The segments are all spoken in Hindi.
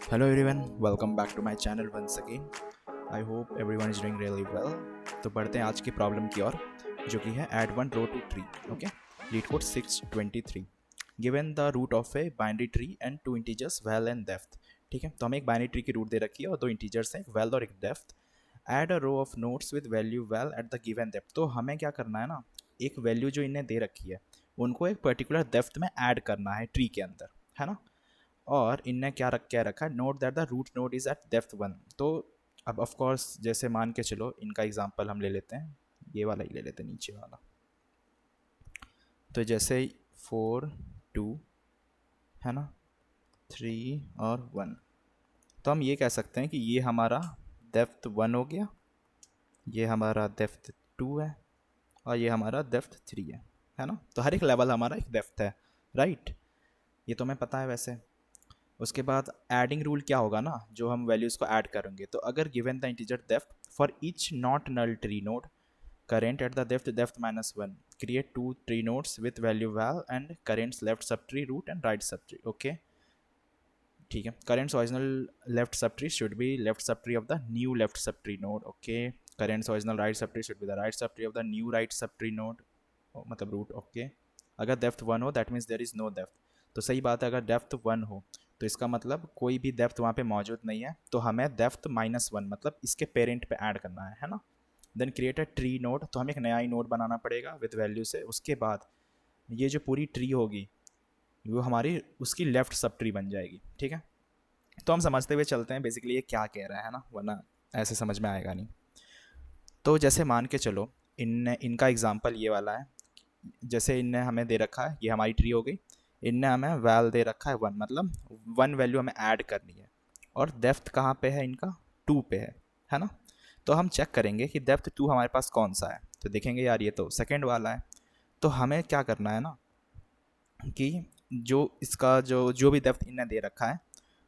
Hello everyone, welcome back to my channel once again. I hope everyone is doing really well. तो बढ़ते हैं आज की प्रॉब्लम की ओर, जो कि है add one row to tree. Okay, lead code 623. Given the root of a binary tree and two integers val and depth. ठीक है, तो हमें एक बाइनरी ट्री की रूट दे रखी है और दो इंटीजर्स हैं, एक val और एक depth. Add a row of nodes with value val at the given depth. तो हमें क्या करना है ना, एक वैल्यू जो इन्हें दे रखी है उनको एक पर्टिकुलर डेप्थ में ऐड करना है ट्री के अंदर, है ना। और इनने क्या रखा है, note that the root node is at depth one. तो अब ऑफ कोर्स जैसे मान के चलो इनका एग्जांपल हम ले लेते हैं, ये वाला ही ले लेते हैं, नीचे वाला। तो जैसे 4 2 है ना, 3 और 1, तो हम ये कह सकते हैं कि ये हमारा डेप्थ 1 हो गया, ये हमारा डेप्थ 2 है और ये हमारा डेप्थ 3 है ना। तो हर एक लेवल हमारा एक डेप्थ है, राइट। ये तो हमें पता है वैसे। उसके बाद एडिंग रूल क्या होगा ना, जो हम वैल्यूज़ को ऐड करेंगे, तो अगर given the integer depth for each not null tree node current at the depth minus one, create two tree nodes with value val and current's left subtree root and right subtree. Okay, ठीक है। Current's original left subtree should be left subtree of the new left subtree node. Okay, current's original right subtree should be the right subtree of the new right subtree node, मतलब रूट। ओके, अगर डेप्थ वन हो that means there is no depth. तो सही बात है, अगर डेप्थ वन हो तो इसका मतलब कोई भी डेप्थ वहाँ पे मौजूद नहीं है, तो हमें डेप्थ माइनस वन मतलब इसके पेरेंट पे ऐड करना है ना। Then create a tree node, तो हमें एक नया ही नोड बनाना पड़ेगा विद वैल्यू से। उसके बाद ये जो पूरी ट्री होगी वो हमारी उसकी लेफ्ट सब ट्री बन जाएगी, ठीक है। तो हम समझते हुए चलते हैं बेसिकली ये क्या कह रहा है ना, वरना ऐसे समझ में आएगा नहीं। तो जैसे मान के चलो इनका एग्जाम्पल ये वाला है। जैसे इनने हमें दे रखा है, ये हमारी ट्री हो गई, इनने हमें वैल दे रखा है वन, मतलब वन वैल्यू हमें ऐड करनी है। और डेप्थ कहाँ पे है इनका, टू पे है ना। तो हम चेक करेंगे कि डेप्थ टू हमारे पास कौन सा है, तो देखेंगे यार ये तो सेकेंड वाला है। तो हमें क्या करना है ना, कि जो इसका जो जो भी डेप्थ इनने दे रखा है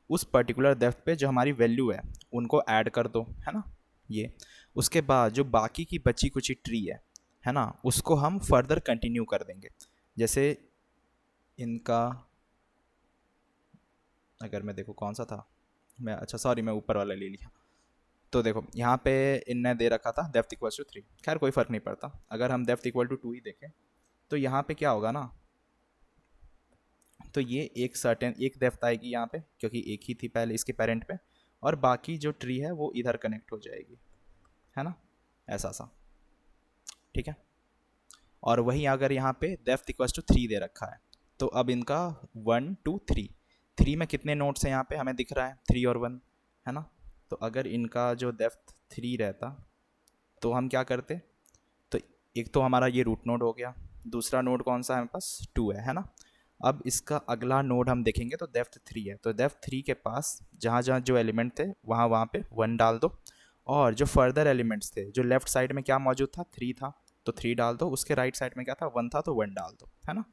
उस पर्टिकुलर डेप्थ पे जो हमारी वैल्यू है उनको ऐड कर दो, है ना। ये उसके बाद जो बाकी की बची कुची ट्री है ना, उसको हम फर्दर कंटिन्यू कर देंगे। जैसे इनका, अगर मैं देखो कौन सा था, मैं अच्छा सॉरी मैं ऊपर वाला ले लिया। तो देखो यहाँ पे इनने दे रखा था डेप्थ इक्वल टू थ्री, खैर कोई फ़र्क नहीं पड़ता। अगर हम डेप्थ इक्वल टू टू ही देखें तो यहाँ पे क्या होगा ना, तो ये एक सर्टेन एक डेप्थ आएगी यहाँ पे, क्योंकि एक ही थी पहले इसके पेरेंट पे, और बाकी जो ट्री है वो इधर कनेक्ट हो जाएगी, है ना, ऐसा सा, ठीक है। और वहीं अगर यहाँ पे डेप्थ इक्वल टू थ्री दे रखा है, तो अब इनका वन टू थ्री, थ्री में कितने नोट्स हैं यहाँ पे हमें दिख रहा है, थ्री और वन, है ना। तो अगर इनका जो डेप्थ थ्री रहता तो हम क्या करते, तो एक तो हमारा ये रूट नोड हो गया, दूसरा नोड कौन सा है हमारे पास, टू है ना। अब इसका अगला नोड हम देखेंगे तो डेप्थ थ्री है, तो डेप्थ थ्री के पास जहाँ जहाँ जो एलिमेंट थे वहाँ वहाँ पे वन डाल दो, और जो फर्दर एलिमेंट्स थे, जो लेफ्ट साइड में क्या मौजूद था, थ्री था तो थ्री डाल दो, उसके राइट साइड में क्या था, वन था तो वन डाल दो, है ना।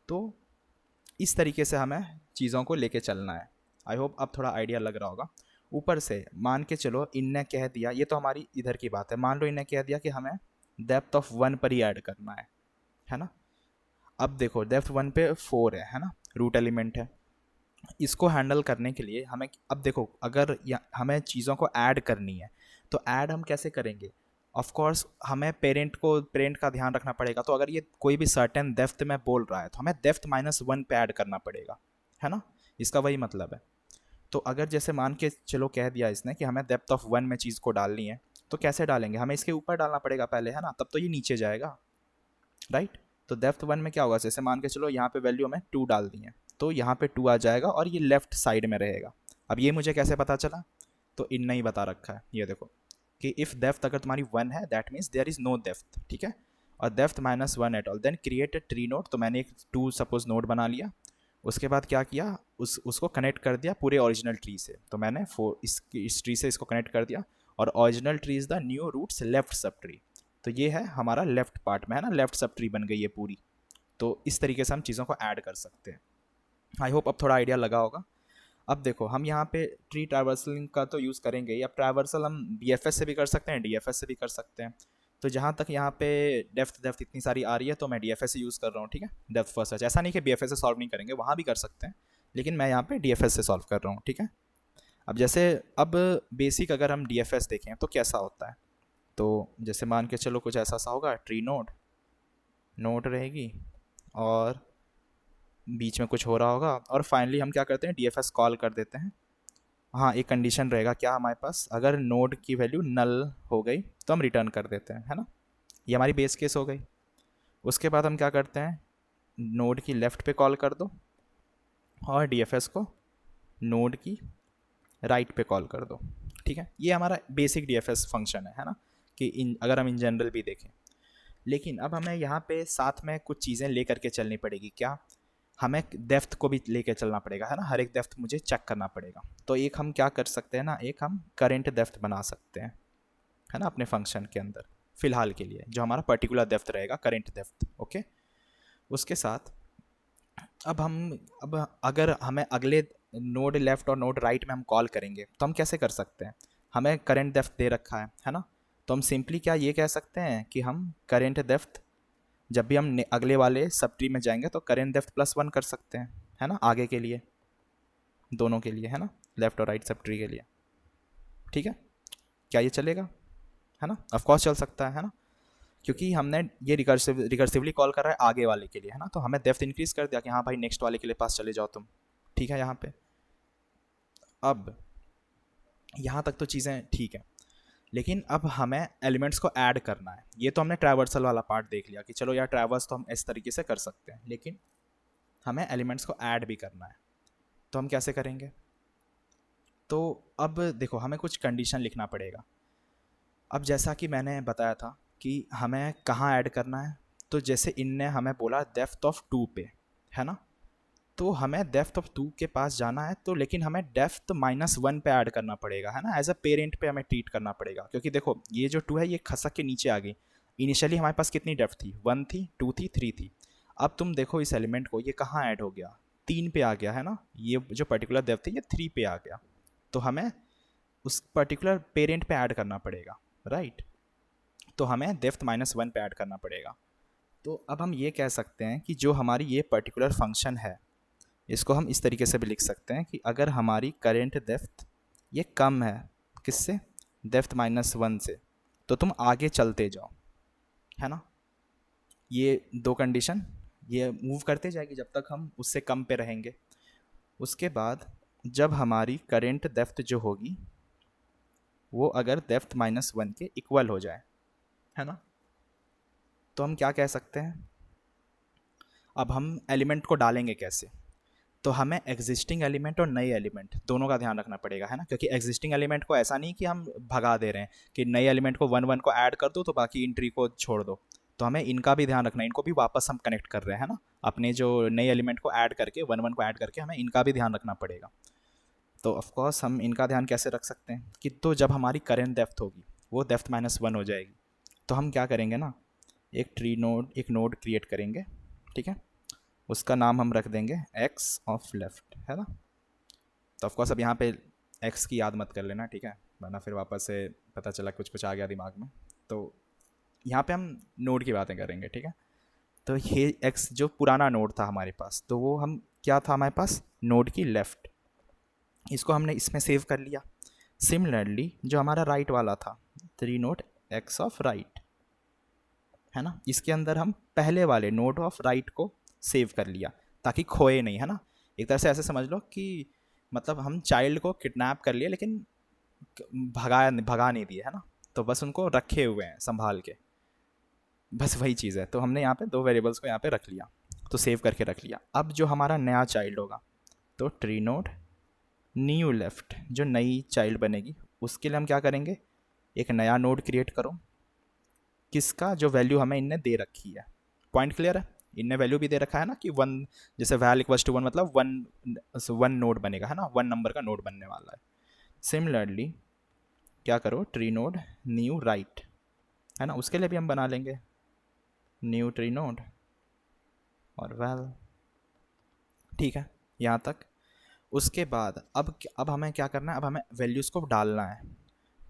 तो इस तरीके से हमें चीज़ों को लेके चलना है। आई होप अब थोड़ा आइडिया लग रहा होगा। ऊपर से मान के चलो इनने कह दिया, ये तो हमारी इधर की बात है, मान लो इनने कह दिया कि हमें डेप्थ ऑफ वन पर ही ऐड करना है ना। अब देखो डेप्थ वन पे फोर है ना, रूट एलिमेंट है। इसको हैंडल करने के लिए हमें, अब देखो अगर हमें चीज़ों को ऐड करनी है तो ऐड हम कैसे करेंगे, ऑफ कोर्स हमें पेरेंट का ध्यान रखना पड़ेगा। तो अगर ये कोई भी सर्टेन डेप्थ में बोल रहा है तो हमें डेप्थ माइनस वन पे ऐड करना पड़ेगा, है ना। इसका वही मतलब है। तो अगर जैसे मान के चलो कह दिया इसने कि हमें डेप्थ ऑफ वन में चीज़ को डालनी है, तो कैसे डालेंगे, हमें इसके ऊपर डालना पड़ेगा पहले, है ना, तब तो ये नीचे जाएगा, राइट। तो डेप्थ वन में क्या होगा, जैसे मान के चलो यहाँ पे वैल्यू हमें टू डाल दी है, तो यहाँ पे टू आ जाएगा और ये लेफ्ट साइड में रहेगा। अब ये मुझे कैसे पता चला, तो इन नहीं बता रखा है, ये देखो कि इफ़ डेप्थ अगर तुम्हारी वन है that means there is no depth, ठीक है। और depth minus one at all, then create a tree node, तो मैंने एक टू सपोज नोड बना लिया। उसके बाद क्या किया, उसको कनेक्ट कर दिया पूरे ओरिजिनल ट्री से, तो मैंने फोर इस ट्री से इसको कनेक्ट कर दिया, और original tree is the new root's left subtree. तो ये है हमारा लेफ्ट पार्ट में, है ना, लेफ्ट सब ट्री बन गई है पूरी। तो इस तरीके से हम चीज़ों को ऐड कर सकते हैं। आई होप अब थोड़ा आइडिया लगा होगा। अब देखो हम यहाँ पे ट्री ट्रैवर्सलिंग का तो यूज़ करेंगे, या ट्रैवर्सल हम BFS से भी कर सकते हैं, DFS से भी कर सकते हैं। तो जहाँ तक यहाँ पे डेप्थ इतनी सारी आ रही है तो मैं DFS से यूज़ कर रहा हूँ, ठीक है, डेप्थ फर्स्ट सर्च। ऐसा नहीं कि BFS से सॉल्व नहीं करेंगे, वहाँ भी कर सकते हैं, लेकिन मैं यहाँ पे DFS से सॉल्व कर रहा हूँ, ठीक है। अब जैसे अब बेसिक अगर हम डीएफएस देखें तो कैसा होता है, तो जैसे मान के चलो कुछ ऐसा सा होगा, ट्री नोड, नोड रहेगी और बीच में कुछ हो रहा होगा, और फाइनली हम क्या करते हैं, डीएफएस कॉल कर देते हैं। हाँ, एक कंडीशन रहेगा क्या हमारे पास, अगर नोड की वैल्यू नल हो गई तो हम रिटर्न कर देते हैं, है ना। ये हमारी बेस केस हो गई। उसके बाद हम क्या करते हैं, नोड की लेफ़्ट पे कॉल कर दो और डीएफएस को नोड की राइट पे कॉल कर दो। ठीक है, ये हमारा बेसिक डीएफएस फंक्शन है ना, कि अगर हम इन जनरल भी देखें। लेकिन अब हमें यहाँ पे साथ में कुछ चीज़ें ले करके चलनी पड़ेगी। क्या, हमें डेप्थ को भी लेके चलना पड़ेगा, है ना। हर एक डेप्थ मुझे चेक करना पड़ेगा। तो एक हम क्या कर सकते हैं ना, एक हम करेंट डेप्थ बना सकते हैं, है ना, अपने फंक्शन के अंदर फिलहाल के लिए, जो हमारा पर्टिकुलर डेप्थ रहेगा, करेंट डेप्थ। ओके, उसके साथ अब अगर हमें अगले नोड लेफ्ट और नोड राइट में हम कॉल करेंगे तो हम कैसे कर सकते हैं, हमें करेंट डेप्थ दे रखा है ना। तो हम सिंपली क्या ये कह सकते हैं कि हम करेंट डेप्थ, जब भी हम अगले वाले सब ट्री में जाएंगे तो करेंट डेप्थ +1 कर सकते हैं, है ना, आगे के लिए, दोनों के लिए, है ना, लेफ्ट और राइट सब ट्री के लिए। ठीक है, क्या ये चलेगा, है ना, ऑफ कोर्स चल सकता है ना, क्योंकि हमने ये रिकर्सिवली कॉल कर रहा है आगे वाले के लिए, है ना। तो हमें डेप्थ इंक्रीज कर दिया कि हाँ भाई नेक्स्ट वाले के लिए पास चले जाओ तुम। ठीक है, यहाँ पे अब यहाँ तक तो चीज़ें ठीक है, लेकिन अब हमें एलिमेंट्स को ऐड करना है। ये तो हमने ट्रैवर्सल वाला पार्ट देख लिया कि चलो यार ट्रैवर्स तो हम इस तरीके से कर सकते हैं, लेकिन हमें एलिमेंट्स को ऐड भी करना है। तो हम कैसे करेंगे, तो अब देखो हमें कुछ कंडीशन लिखना पड़ेगा। अब जैसा कि मैंने बताया था कि हमें कहाँ ऐड करना है, तो जैसे इनने हमें बोला डेप्थ ऑफ 2 पे, है ना, तो हमें डेप्थ ऑफ 2 के पास जाना है, तो लेकिन हमें डेप्थ -1 पे ऐड करना पड़ेगा, है ना, एज अ पेरेंट पे हमें ट्रीट करना पड़ेगा। क्योंकि देखो ये जो 2 है ये खसक के नीचे आ गई। इनिशियली हमारे पास कितनी डेप्थ थी, 1 थी, 2 थी, 3 थी। अब तुम देखो इस एलिमेंट को, ये कहाँ ऐड हो गया, 3 पे आ गया, है ना। ये जो पर्टिकुलर डेप्थ थी ये 3 पे आ गया, तो हमें उस पर्टिकुलर पेरेंट पे ऐड करना पड़ेगा, राइट। तो हमें डेप्थ -1 पे ऐड करना पड़ेगा। तो अब हम ये कह सकते हैं कि जो हमारी ये पर्टिकुलर फंक्शन है, इसको हम इस तरीके से भी लिख सकते हैं कि अगर हमारी करेंट डेप्थ ये कम है किससे, डेप्थ -1 से, तो तुम आगे चलते जाओ, है ना। ये दो कंडीशन ये मूव करते जाएगी जब तक हम उससे कम पे रहेंगे। उसके बाद जब हमारी करेंट डेप्थ जो होगी वो अगर डेप्थ -1 के इक्वल हो जाए, है ना, तो हम क्या कह सकते हैं। अब हम एलिमेंट को डालेंगे कैसे, तो हमें एग्जिस्टिंग एलिमेंट और नए एलिमेंट दोनों का ध्यान रखना पड़ेगा, है ना। क्योंकि एग्जिस्टिंग एलिमेंट को ऐसा नहीं कि हम भगा दे रहे हैं कि नए एलिमेंट को 1 1 को ऐड कर दो तो बाकी इंट्री को छोड़ दो। तो हमें इनका भी ध्यान रखना है, इनको भी वापस हम कनेक्ट कर रहे हैं, है ना, अपने जो नए एलिमेंट को ऐड करके 1 1 को ऐड करके हमें इनका भी ध्यान रखना पड़ेगा। तो ऑफकोर्स हम इनका ध्यान कैसे रख सकते हैं कि तो जब हमारी करेंट डेप्थ होगी वो डेप्थ -1 हो जाएगी, तो हम क्या करेंगे ना, एक नोड क्रिएट करेंगे, ठीक है, उसका नाम हम रख देंगे एक्स ऑफ लेफ्ट, है ना। तो ऑफकोर्स अब यहाँ पे एक्स की याद मत कर लेना, ठीक है, वरना फिर वापस से पता चला कुछ कुछ आ गया दिमाग में। तो यहाँ पे हम नोड की बातें करेंगे, ठीक है। तो ये एक्स जो पुराना नोड था हमारे पास, तो वो हम क्या था हमारे पास, नोड की लेफ़्ट, इसको हमने इसमें सेव कर लिया। सिमिलरली जो हमारा राइट वाला था, 3 नोड एक्स ऑफ राइट, है ना, इसके अंदर हम पहले वाले नोड ऑफ राइट को सेव कर लिया ताकि खोए नहीं, है ना। एक तरह से ऐसे समझ लो कि मतलब हम चाइल्ड को किडनैप कर लिए लेकिन भगा नहीं दिए, है ना, तो बस उनको रखे हुए हैं संभाल के, बस वही चीज़ है। तो हमने यहाँ पे 2 वेरिएबल्स को यहाँ पे रख लिया, तो सेव करके रख लिया। अब जो हमारा नया चाइल्ड होगा, तो ट्री नोड न्यू लेफ्ट, जो नई चाइल्ड बनेगी उसके लिए हम क्या करेंगे, एक नया नोड क्रिएट करो, किसका, जो वैल्यू हमें इनने दे रखी है। पॉइंट क्लियर है, इनने वैल्यू भी दे रखा है ना कि 1, जैसे वैल इक्वल्स टू 1 मतलब 1 नोड बनेगा, है ना, 1 नंबर का नोड बनने वाला है। सिमिलरली क्या करो, ट्री नोड न्यू राइट, है ना, उसके लिए भी हम बना लेंगे न्यू ट्री नोड और वैल, ठीक है, यहाँ तक। उसके बाद अब हमें क्या करना है, अब हमें वैल्यूज़ को डालना है।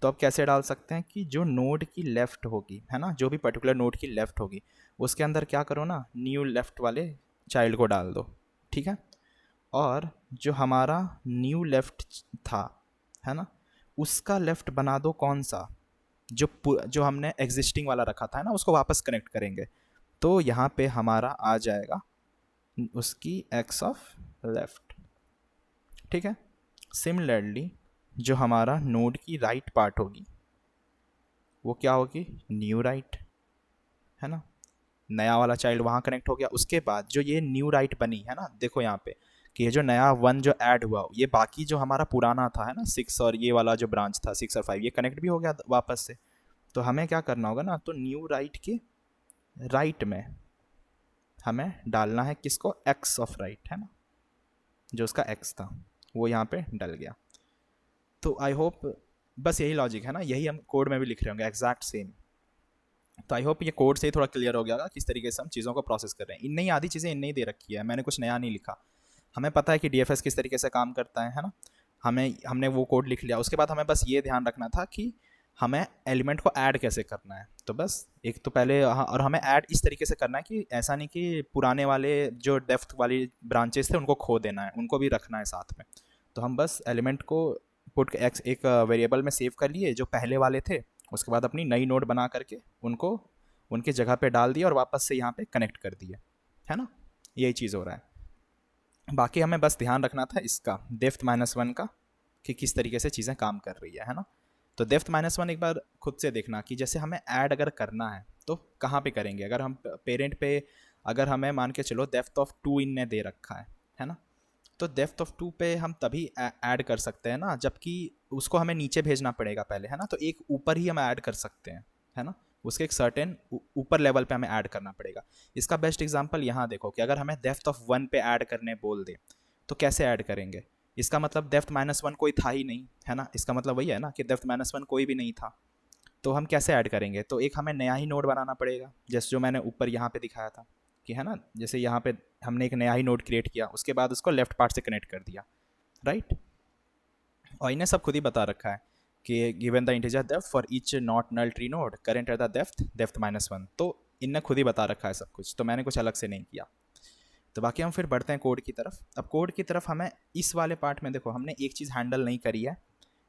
तो अब कैसे डाल सकते हैं कि जो नोड की लेफ़्ट होगी, है ना, जो भी पर्टिकुलर नोड की लेफ़्ट होगी उसके अंदर क्या करो ना, न्यू लेफ़्ट वाले चाइल्ड को डाल दो, ठीक है। और जो हमारा न्यू लेफ़्ट था है ना, उसका लेफ्ट बना दो कौन सा, जो हमने एग्जिस्टिंग वाला रखा था, है ना, उसको वापस कनेक्ट करेंगे। तो यहाँ पे हमारा आ जाएगा उसकी एक्स ऑफ लेफ्ट। ठीक है। सिमिलरली जो हमारा नोड की राइट पार्ट होगी वो क्या होगी, न्यू राइट, है ना, नया वाला चाइल्ड वहाँ कनेक्ट हो गया। उसके बाद जो ये न्यू राइट बनी है ना, देखो यहाँ पे कि ये जो नया वन जो ऐड हुआ, ये बाकी जो हमारा पुराना था, है ना, 6 और ये वाला जो ब्रांच था 6 और 5, ये कनेक्ट भी हो गया वापस से। तो हमें क्या करना होगा ना, तो न्यू राइट के राइट में हमें डालना है किसको, एक्स ऑफ राइट, है ना, जो उसका एक्स था वो यहाँ पे डल गया। तो आई होप बस यही लॉजिक है ना, यही हम कोड में भी लिख रहे होंगे एग्जैक्ट सेम। तो आई होप ये कोड से ही थोड़ा क्लियर हो गया होगा किस तरीके से हम चीज़ों को प्रोसेस कर रहे हैं। इनने ही आधी चीज़ें इनने ही दे रखी है, मैंने कुछ नया नहीं लिखा। हमें पता है कि डीएफएस किस तरीके से काम करता है ना, हमने वो कोड लिख लिया। उसके बाद हमें बस ये ध्यान रखना था कि हमें एलिमेंट को ऐड कैसे करना है। तो बस एक तो पहले और हमें ऐड इस तरीके से करना है कि ऐसा नहीं कि पुराने वाले जो डेप्थ वाली ब्रांचेस थे उनको खो देना है, उनको भी रखना है साथ में। तो हम बस एलिमेंट को पुट एक्स एक वेरिएबल में सेव कर लिए जो पहले वाले थे, उसके बाद अपनी नई नोड बना करके उनको उनकी जगह पे डाल दिया और वापस से यहाँ पे कनेक्ट कर दिए, है ना, यही चीज़ हो रहा है। बाकी हमें बस ध्यान रखना था इसका डेप्थ -1 का कि किस तरीके से चीज़ें काम कर रही है ना। तो डेप्थ -1 एक बार खुद से देखना कि जैसे हमें ऐड अगर करना है तो कहाँ पे करेंगे। अगर हम पेरेंट पे अगर हमें मान के चलो डेप्थ ऑफ 2 इन ने दे रखा है ना, तो डेप्थ ऑफ 2 पे हम तभी ऐड कर सकते हैं ना जबकि उसको हमें नीचे भेजना पड़ेगा पहले, है ना। तो एक ऊपर ही हम ऐड कर सकते हैं, है ना, उसके एक सर्टेन ऊपर लेवल पे हमें ऐड करना पड़ेगा। इसका बेस्ट एग्जांपल यहाँ देखो कि अगर हमें डेप्थ ऑफ 1 पे ऐड करने बोल दे तो कैसे ऐड करेंगे। इसका मतलब डेप्थ -1 कोई था ही नहीं, है ना, इसका मतलब वही है ना कि डेप्थ -1 कोई भी नहीं था। तो हम कैसे ऐड करेंगे, तो एक हमें नया ही नोड बनाना पड़ेगा जैसे जो मैंने ऊपर यहाँ पे दिखाया था कि, है ना, जैसे यहाँ पे हमने एक नया ही नोड क्रिएट किया, उसके बाद उसको लेफ्ट पार्ट से कनेक्ट कर दिया, राइट। और इन्हें सब खुद ही बता रखा है कि given the integer depth for each not null tree node current at the depth -1। तो इनने खुद ही बता रखा है सब कुछ, तो मैंने कुछ अलग से नहीं किया। तो बाकी हम फिर बढ़ते हैं कोड की तरफ। अब कोड की तरफ हमें इस वाले पार्ट में देखो हमने एक चीज़ हैंडल नहीं करी है,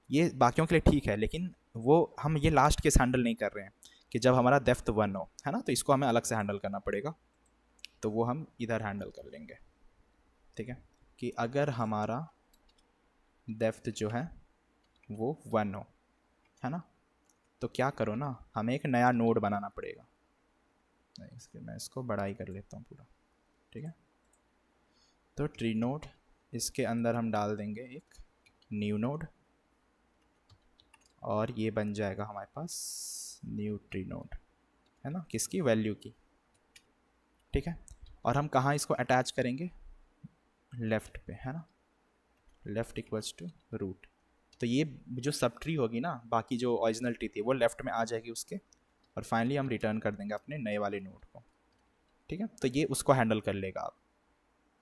ये बाकियों के लिए ठीक है लेकिन वो हम ये लास्ट केस हैंडल नहीं कर रहे हैं कि जब हमारा डेप्थ 1 हो, है ना, तो इसको हमें अलग से हैंडल करना पड़ेगा। तो वो हम इधर हैंडल कर लेंगे, ठीक है, कि अगर हमारा डेप्थ जो है वो 1 हो, है ना, तो क्या करो ना, हमें एक नया नोड बनाना पड़ेगा। इसके मैं इसको बड़ा ही कर लेता हूँ पूरा, ठीक है। तो ट्री नोड, इसके अंदर हम डाल देंगे एक न्यू नोड और ये बन जाएगा हमारे पास न्यू ट्री नोड, है ना, किसकी, वैल्यू की, ठीक है। और हम कहाँ इसको अटैच करेंगे, लेफ़्ट पे, है ना, लेफ़्ट इक्वल्स टू रूट। तो ये जो सब ट्री होगी ना, बाकी जो ओरिजिनल ट्री थी वो लेफ़्ट में आ जाएगी उसके, और फाइनली हम रिटर्न कर देंगे अपने नए वाले नोड को, ठीक है। तो ये उसको हैंडल कर लेगा आप,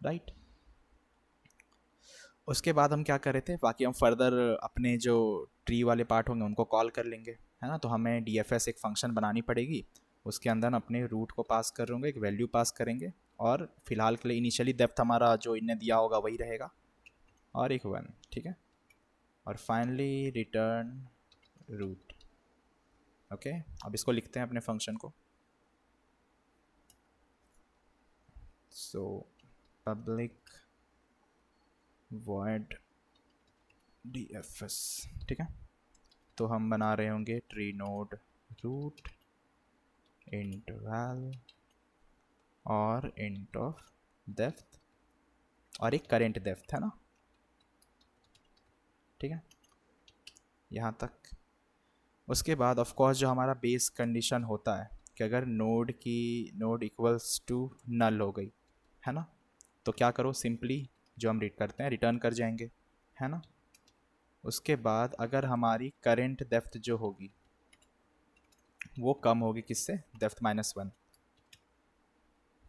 राइट। उसके बाद हम क्या कर रहे थे, बाकी हम फर्दर अपने जो ट्री वाले पार्ट होंगे उनको कॉल कर लेंगे, है ना। तो हमें डीएफएस एक फंक्शन बनानी पड़ेगी, उसके अंदर हम अपने रूट को पास कर होंगे, एक वैल्यू पास करेंगे, और फिलहाल के लिए इनिशियली डेप्थ हमारा जो इनने दिया होगा वही रहेगा और एक 1, ठीक है, और फाइनली रिटर्न रूट। ओके, अब इसको लिखते हैं अपने फंक्शन को। सो पब्लिक void dfs, ठीक है। तो हम बना रहे होंगे tree node root int val और इंट ऑफ डेप्थ और एक करेंट डेप्थ, है ना, ठीक है, यहाँ तक। उसके बाद ऑफ कोर्स जो हमारा बेस कंडीशन होता है कि अगर नोड इक्वल्स टू नल हो गई, है ना, तो क्या करो, सिंपली जो हम रीड करते हैं रिटर्न कर जाएंगे, है ना। उसके बाद अगर हमारी करेंट डेप्थ जो होगी वो कम होगी किससे, डेप्थ -1,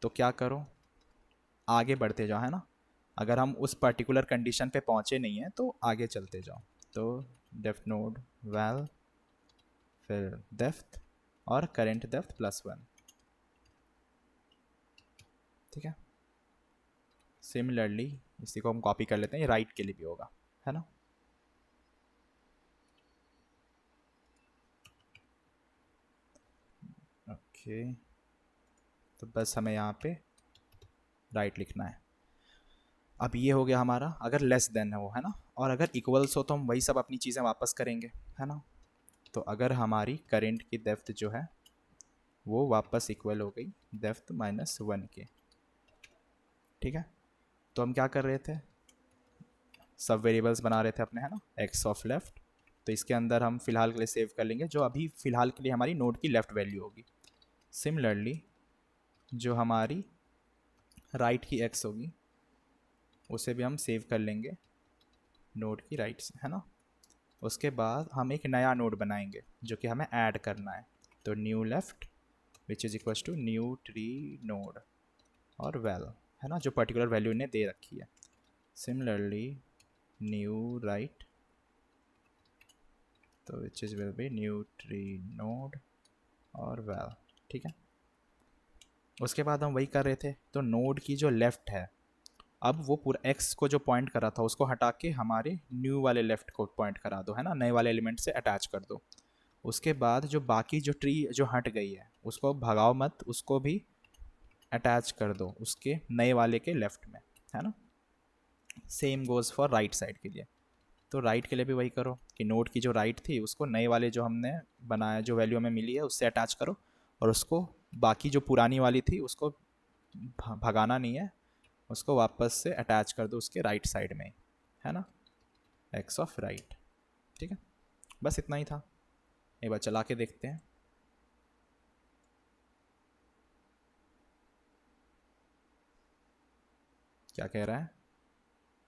तो क्या करो, आगे बढ़ते जाओ, है ना। अगर हम उस पर्टिकुलर कंडीशन पे पहुंचे नहीं हैं तो आगे चलते जाओ। तो डेप्थ नोड वैल फिर डेप्थ और करेंट डेप्थ +1, ठीक है। सिमिलरली इसी को हम कॉपी कर लेते हैं, ये राइट के लिए भी होगा, है ना। ओके, तो बस हमें यहाँ पे राइट लिखना है। अब ये हो गया हमारा, अगर लेस देन है वो, है ना, और अगर इक्वल्स हो तो हम वही सब अपनी चीज़ें वापस करेंगे, है ना। तो अगर हमारी करेंट की डेप्थ जो है वो वापस इक्वल हो गई डेप्थ -1 के, ठीक है। तो हम क्या कर रहे थे, सब वेरिएबल्स बना रहे थे अपने, है ना, एक्स ऑफ लेफ्ट। तो इसके अंदर हम फिलहाल के लिए सेव कर लेंगे जो अभी फ़िलहाल के लिए हमारी नोड की लेफ़्ट वैल्यू होगी। सिमिलरली जो हमारी राइट की एक्स होगी उसे भी हम सेव कर लेंगे नोड की राइट से, है ना। उसके बाद हम एक नया नोड बनाएंगे जो कि हमें ऐड करना है। तो new left which is equals to new tree node और वेल, है ना, जो पर्टिकुलर वैल्यू इन्हें दे रखी है। सिमिलरली न्यू राइट, तो which is will be new tree node और वेल, ठीक है। उसके बाद हम वही कर रहे थे, तो नोड की जो लेफ़्ट है, अब वो पूरा एक्स को जो पॉइंट करा था उसको हटा के हमारे न्यू वाले लेफ़्ट को पॉइंट करा दो, है ना, नए वाले एलिमेंट से अटैच कर दो। उसके बाद जो बाकी जो ट्री जो हट गई है उसको भगाओ मत, उसको भी अटैच कर दो उसके नए वाले के लेफ़्ट में, है ना। Same goes for right side के लिए। तो राइट के लिए भी वही करो कि नोड की जो राइट थी उसको नए वाले जो हमने बनाया, जो वैल्यू हमें मिली है उससे अटैच करो, और उसको बाकी जो पुरानी वाली थी उसको भगाना नहीं है, उसको वापस से अटैच कर दो उसके राइट साइड में, है ना, एक्स ऑफ राइट, ठीक है। बस इतना ही था, एक बार चला के देखते हैं। क्या कह रहा है,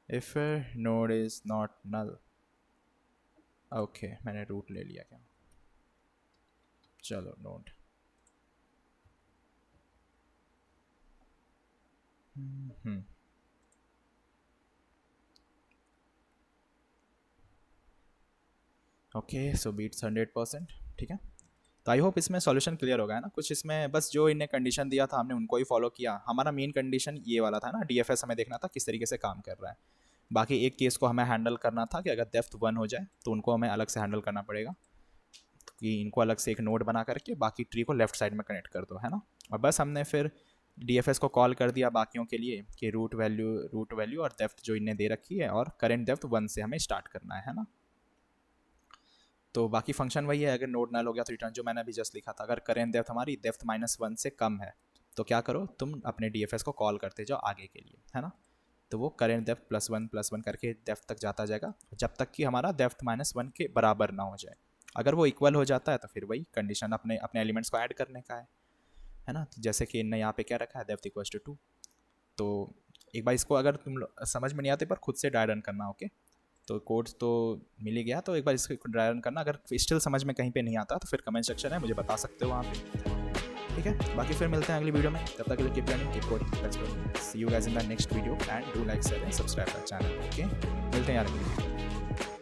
if node is not null. Okay, मैंने रूट ले लिया क्या, चलो नोड। ओके, सो बीट्स 100%, ठीक है। तो आई होप इसमें सॉल्यूशन क्लियर होगा, है ना। कुछ इसमें बस जो इन्हें कंडीशन दिया था हमने उनको ही फॉलो किया। हमारा मेन कंडीशन ये वाला था ना, डीएफएस हमें देखना था किस तरीके से काम कर रहा है। बाकी एक केस को हमें हैंडल करना था कि अगर डेप्थ 1 हो जाए तो उनको हमें अलग से हैंडल करना पड़ेगा, कि इनको अलग से एक नोड बना करके बाकी ट्री को लेफ्ट साइड में कनेक्ट कर दो, है ना। और बस हमने फिर डीएफएस को कॉल कर दिया बाकियों के लिए कि रूट वैल्यू और डेप्थ जो इन्हें दे रखी है और करेंट डेप्थ 1 से हमें स्टार्ट करना है ना। तो बाकी फंक्शन वही है, अगर नोड नल हो गया तो रिटर्न जो मैंने अभी जस्ट लिखा था। अगर करेंट डेप्थ हमारी डेप्थ -1 से कम है तो क्या करो, तुम अपने डीएफएस को कॉल करते जाओ आगे के लिए, है ना। तो वो करेंट डेप्थ +1 करके डेप्थ तक जाता जाएगा जब तक कि हमारा डेप्थ -1 के बराबर ना हो जाए। अगर वो इक्वल हो जाता है तो फिर वही कंडीशन अपने अपने एलिमेंट्स को ऐड करने का है ना। तो जैसे कि इनने यहाँ पे क्या रखा है, डेप्थ इक्वल्स टू 2। तो एक बार इसको अगर तुम समझ में नहीं आते पर खुद से ड्राई रन करना, ओके। तो कोड तो मिल ही गया, तो एक बार इसको ड्राई रन करना। अगर स्टिल समझ में कहीं पे नहीं आता तो फिर कमेंट सेक्शन है, मुझे बता सकते हो वहाँ पे, ठीक है। बाकी फिर मिलते हैं अगली वीडियो में, तब तक के लिए keep learning, keep coding, let's go, see you guys in the next video and do like, share and subscribe our channel, okay. मिलते हैं यार अगली वीडियो।